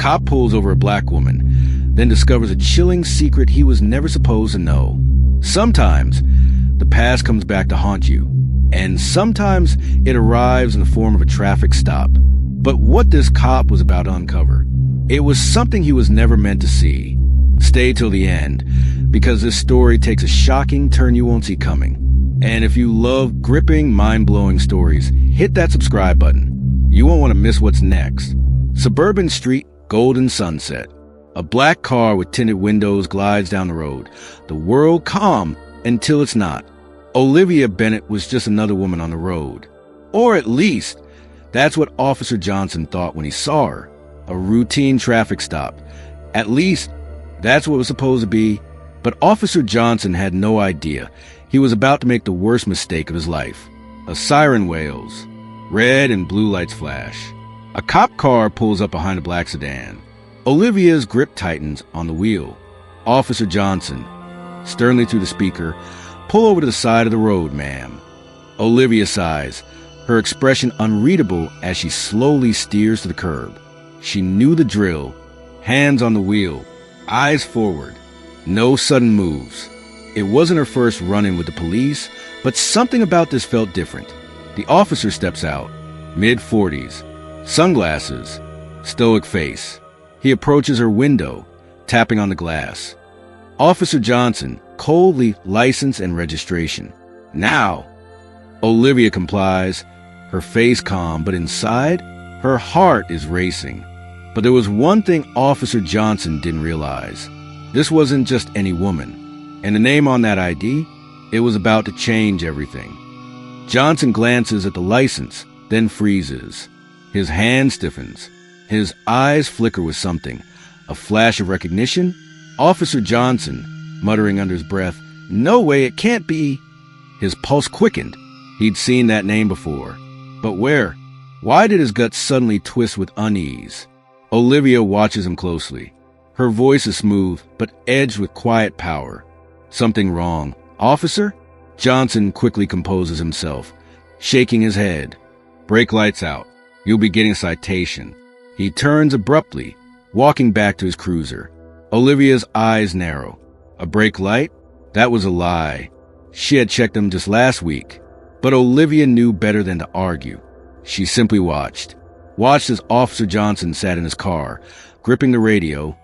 cop pulls over a black woman, then discovers a chilling secret he was never supposed to know. Sometimes, the past comes back to haunt you, and sometimes it arrives in the form of a traffic stop. But what this cop was about to uncover, it was something he was never meant to see. Stay till the end, because this story takes a shocking turn you won't see coming. And if you love gripping, mind-blowing stories, hit that subscribe button. You won't want to miss what's next. Suburban street, golden sunset. A black car with tinted windows glides down the road. The world calm until it's not. Olivia Bennett was just another woman on the road. Or at least, that's what Officer Johnson thought when he saw her. A routine traffic stop. At least, that's what it was supposed to be. But Officer Johnson had no idea. He was about to make the worst mistake of his life. A siren wails. Red and blue lights flash. A cop car pulls up behind a black sedan. Olivia's grip tightens on the wheel. Officer Johnson, sternly through the speaker, "Pull over to the side of the road, ma'am." Olivia sighs, her expression unreadable as she slowly steers to the curb. She knew the drill. Hands on the wheel, eyes forward. No sudden moves. It wasn't her first run-in with the police, but something about this felt different. The officer steps out, mid-40s, sunglasses, stoic face. He approaches her window, tapping on the glass. Officer Johnson, coldly, license and registration. Now. Olivia complies, her face calm, but inside, her heart is racing. But there was one thing Officer Johnson didn't realize. This wasn't just any woman. And the name on that ID, it was about to change everything. Johnson glances at the license, then freezes. His hand stiffens. His eyes flicker with something. A flash of recognition. Officer Johnson, muttering under his breath, "No way, it can't be." His pulse quickened. He'd seen that name before. But where? Why did his gut suddenly twist with unease? Olivia watches him closely. Her voice is smooth, but edged with quiet power. Something wrong. "Officer?" Johnson quickly composes himself, shaking his head. "Brake lights out. You'll be getting a citation." He turns abruptly, walking back to his cruiser. Olivia's eyes narrow. A brake light? That was a lie. She had checked them just last week. But Olivia knew better than to argue. She simply watched as Officer Johnson sat in his car, gripping the radio,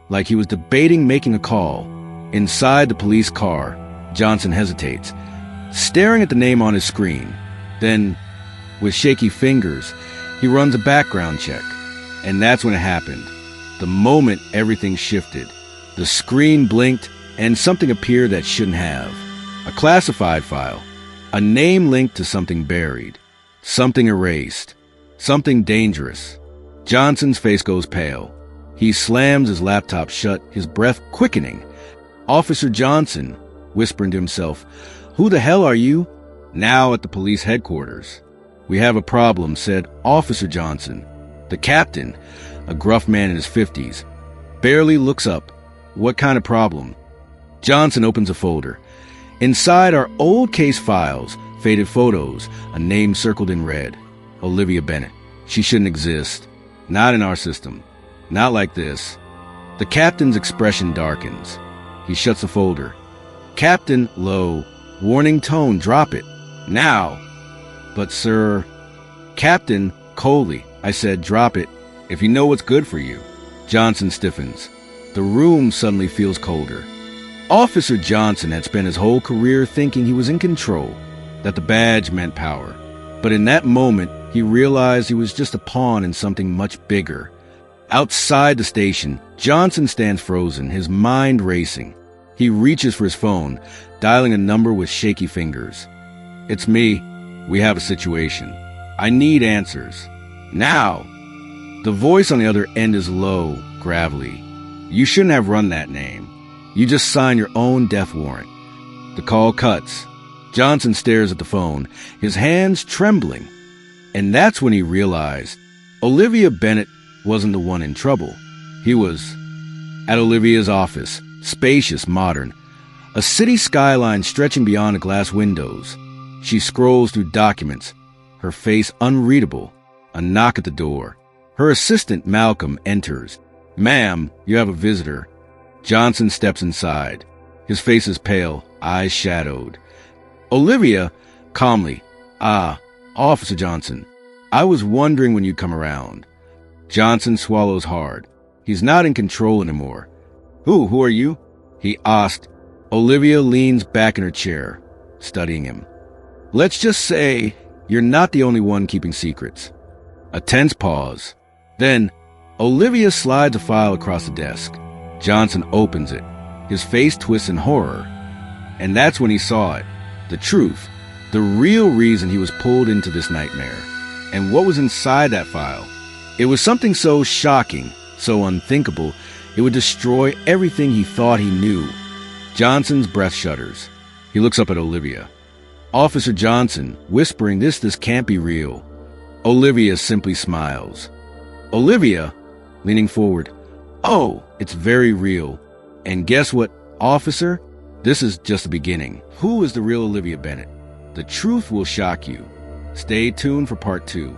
like he was debating making a call. Inside the police car, Johnson hesitates, staring at the name on his screen. Then, with shaky fingers, he runs a background check. And that's when it happened. The moment everything shifted. The screen blinked, and something appeared that shouldn't have. A classified file. A name linked to something buried. Something erased. Something dangerous. Johnson's face goes pale. He slams his laptop shut, his breath quickening. "Officer Johnson," whispering to himself, "who the hell are you?" Now at the police headquarters. "We have a problem," said Officer Johnson. The captain, a gruff man in his 50s, barely looks up. "What kind of problem?" Johnson opens a folder. Inside are old case files, faded photos, a name circled in red. Olivia Bennett. She shouldn't exist. Not in our system. Not like this. The captain's expression darkens. He shuts the folder. "Captain," low, warning tone, "drop it. Now." "But sir." "Captain," coldly, "I said drop it. If you know what's good for you." Johnson stiffens. The room suddenly feels colder. Officer Johnson had spent his whole career thinking he was in control, that the badge meant power. But in that moment, he realized he was just a pawn in something much bigger. Outside the station, Johnson stands frozen, his mind racing. He reaches for his phone, dialing a number with shaky fingers. "It's me. We have a situation. I need answers. Now." The voice on the other end is low, gravelly. "You shouldn't have run that name. You just signed your own death warrant." The call cuts. Johnson stares at the phone, his hands trembling. And that's when he realized Olivia Bennett wasn't the one in trouble. He was at Olivia's office, spacious, modern, a city skyline stretching beyond the glass windows. She scrolls through documents, her face unreadable. A knock at the door. Her assistant, Malcolm, enters. "Ma'am, you have a visitor." Johnson steps inside. His face is pale, eyes shadowed. Olivia, calmly, Officer Johnson, I was wondering when you'd come around." Johnson swallows hard. He's not in control anymore. Who are you?" he asked. Olivia leans back in her chair, studying him. "Let's just say you're not the only one keeping secrets." A tense pause. Then, Olivia slides a file across the desk. Johnson opens it. His face twists in horror. And that's when he saw it. The truth. The real reason he was pulled into this nightmare. And what was inside that file? It was something so shocking, so unthinkable, it would destroy everything he thought he knew. Johnson's breath shudders. He looks up at Olivia. "Officer Johnson," whispering, this can't be real. Olivia simply smiles. Olivia, leaning forward, "Oh, it's very real. And guess what, officer? This is just the beginning. Who is the real Olivia Bennett? The truth will shock you. Stay tuned for part 2.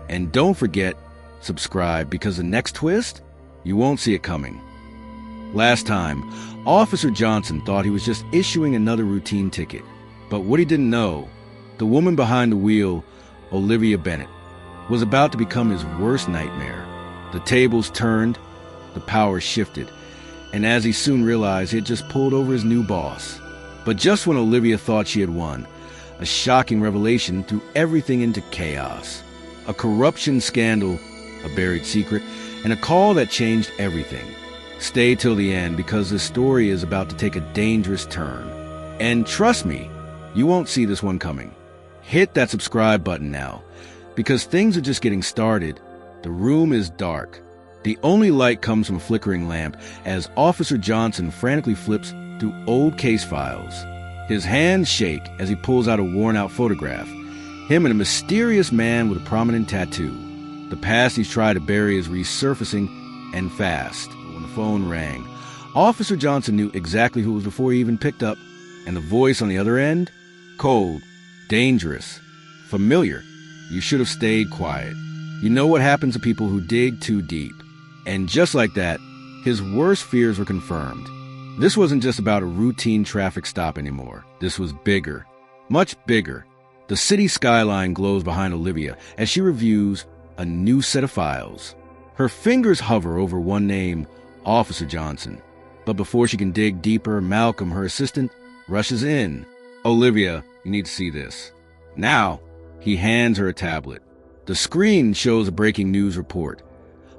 And don't forget, subscribe, because the next twist, you won't see it coming." Last time, Officer Johnson thought he was just issuing another routine ticket. But what he didn't know, the woman behind the wheel, Olivia Bennett, was about to become his worst nightmare. The tables turned, the power shifted, and as he soon realized, he had just pulled over his new boss. But just when Olivia thought she had won, a shocking revelation threw everything into chaos. A corruption scandal, a buried secret, and a call that changed everything. Stay till the end, because this story is about to take a dangerous turn. And trust me, you won't see this one coming. Hit that subscribe button now, because things are just getting started. The room is dark. The only light comes from a flickering lamp as Officer Johnson frantically flips through old case files. His hands shake as he pulls out a worn-out photograph. Him and a mysterious man with a prominent tattoo. The past he's tried to bury is resurfacing, and fast. But when the phone rang, Officer Johnson knew exactly who it was before he even picked up. And the voice on the other end? Cold, dangerous, familiar. You should have stayed quiet. You know what happens to people who dig too deep. And just like that, his worst fears were confirmed. This wasn't just about a routine traffic stop anymore. This was bigger, much bigger. The city skyline glows behind Olivia as she reviews a new set of files. Her fingers hover over one name, Officer Johnson. But before she can dig deeper, Malcolm, her assistant, rushes in. "Olivia, you need to see this." Now, he hands her a tablet. The screen shows a breaking news report.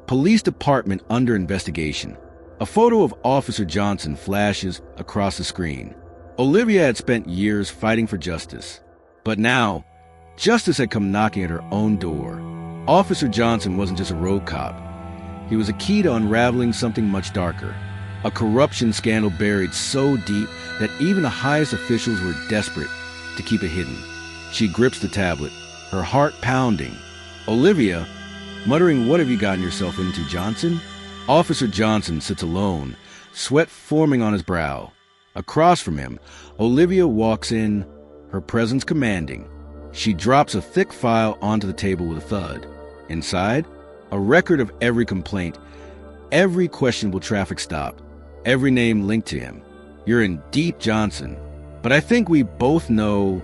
Police department under investigation. A photo of Officer Johnson flashes across the screen. Olivia had spent years fighting for justice. But now, justice had come knocking at her own door. Officer Johnson wasn't just a road cop. He was a key to unraveling something much darker. A corruption scandal buried so deep that even the highest officials were desperate to keep it hidden. She grips the tablet, her heart pounding. Olivia, muttering, "What have you gotten yourself into, Johnson?" Officer Johnson sits alone, sweat forming on his brow. Across from him, Olivia walks in, her presence commanding. She drops a thick file onto the table with a thud. Inside, a record of every complaint, every questionable traffic stop, every name linked to him. You're in deep, Johnson. But I think we both know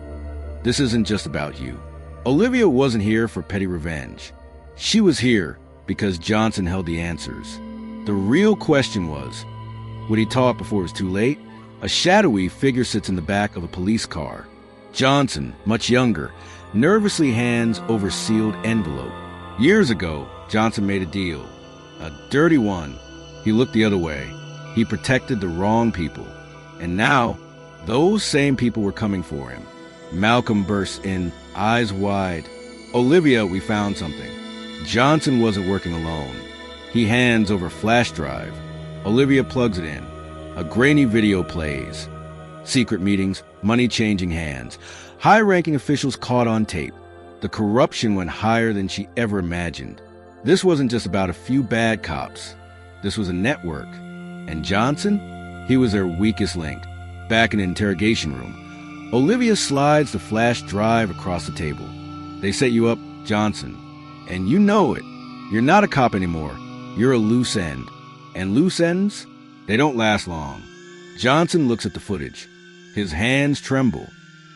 this isn't just about you. Olivia wasn't here for petty revenge. She was here because Johnson held the answers. The real question was, would he talk before it was too late? A shadowy figure sits in the back of a police car. Johnson, much younger, nervously hands over a sealed envelope. Years ago, Johnson made a deal. A dirty one. He looked the other way. He protected the wrong people. And now, those same people were coming for him. Malcolm bursts in, eyes wide. "Olivia, we found something." Johnson wasn't working alone. He hands over a flash drive. Olivia plugs it in. A grainy video plays. Secret meetings, money changing hands. High-ranking officials caught on tape. The corruption went higher than she ever imagined. This wasn't just about a few bad cops. This was a network. And Johnson? He was their weakest link. Back in the interrogation room, Olivia slides the flash drive across the table. "They set you up, Johnson. And you know it. You're not a cop anymore. You're a loose end. And loose ends, they don't last long. Johnson looks at the footage. His hands tremble.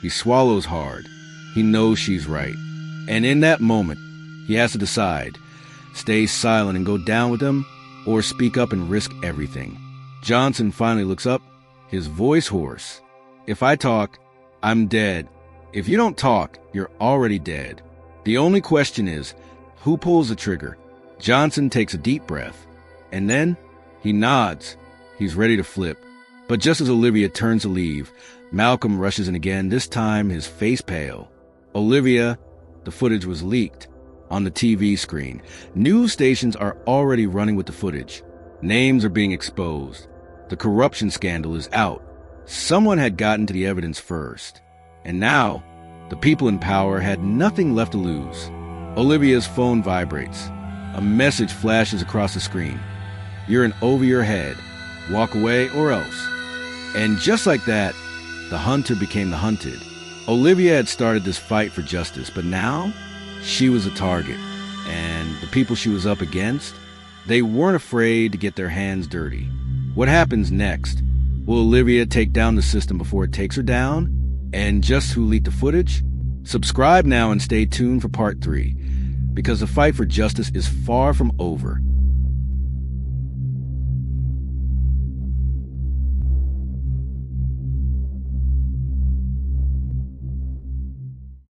He swallows hard. He knows she's right. And in that moment, he has to decide, stay silent and go down with them, or speak up and risk everything. Johnson finally looks up, his voice hoarse. If I talk, I'm dead. If you don't talk, you're already dead. The only question is, who pulls the trigger? Johnson takes a deep breath, and then he nods. He's ready to flip. But just as Olivia turns to leave, Malcolm rushes in again, this time his face pale. Olivia, the footage was leaked on the TV screen. News stations are already running with the footage. Names are being exposed. The corruption scandal is out. Someone had gotten to the evidence first. And now, the people in power had nothing left to lose. Olivia's phone vibrates. A message flashes across the screen. You're in over your head. Walk away or else. And just like that, the hunter became the hunted. Olivia had started this fight for justice, but now she was a target. And the people she was up against, they weren't afraid to get their hands dirty. What happens next? Will Olivia take down the system before it takes her down? And just who leaked the footage? Subscribe now and stay tuned for part 3, because the fight for justice is far from over.